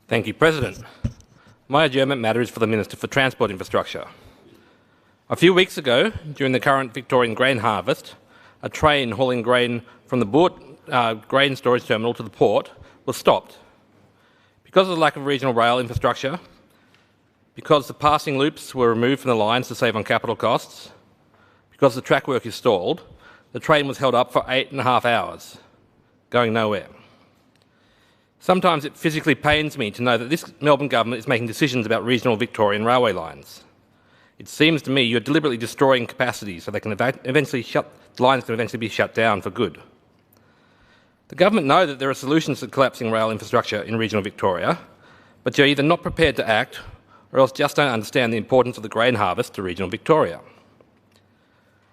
Thank you, President. My adjournment matter is for the Minister for Transport Infrastructure. A few weeks ago, during the current Victorian grain harvest, a train hauling grain from the Boort grain storage terminal to the port was stopped. Because of the lack of regional rail infrastructure, because the passing loops were removed from the lines to save on capital costs, because the track work is stalled, the train was held up for 8.5 hours, going nowhere. Sometimes it physically pains me to know that this Melbourne government is making decisions about regional Victorian railway lines. It seems to me you're deliberately destroying capacity so they can the lines can eventually be shut down for good. The government know that there are solutions to collapsing rail infrastructure in regional Victoria, but you're either not prepared to act or else just don't understand the importance of the grain harvest to regional Victoria.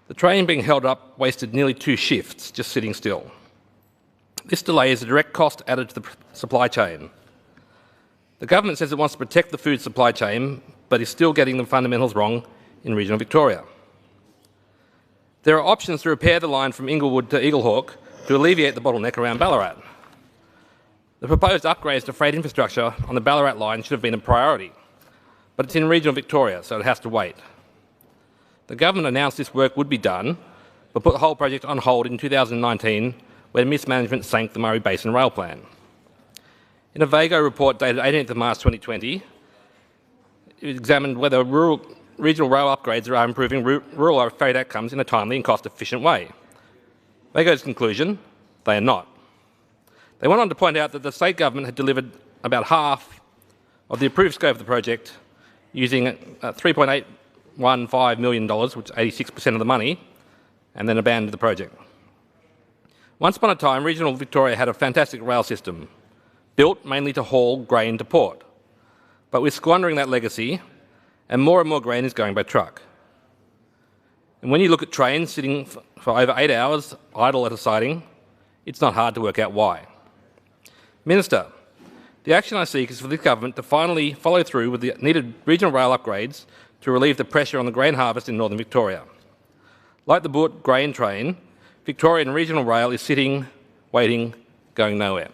The train being held up wasted nearly 2 shifts just sitting still. This delay is a direct cost added to the supply chain. The government says it wants to protect the food supply chain, but is still getting the fundamentals wrong in regional Victoria. There are options to repair the line from Inglewood to Eaglehawk to alleviate the bottleneck around Ballarat. The proposed upgrades to freight infrastructure on the Ballarat line should have been a priority, but it's in regional Victoria, so it has to wait. The government announced this work would be done, but put the whole project on hold in 2019 when mismanagement sank the Murray Basin Rail Plan. In a VAGO report dated 18th of March 2020, it examined whether regional rail upgrades are improving rural freight outcomes in a timely and cost-efficient way. VAGO's conclusion, they are not. They went on to point out that the state government had delivered about half of the approved scope of the project using $3.815 million, which is 86% of the money, and then abandoned the project. Once upon a time, regional Victoria had a fantastic rail system, built mainly to haul grain to port. But we're squandering that legacy, and more grain is going by truck. And when you look at trains sitting for over 8 hours idle at a siding, it's not hard to work out why. Minister, the action I seek is for this government to finally follow through with the needed regional rail upgrades to relieve the pressure on the grain harvest in northern Victoria. Like the Boort grain train, Victorian regional rail is sitting, waiting, going nowhere.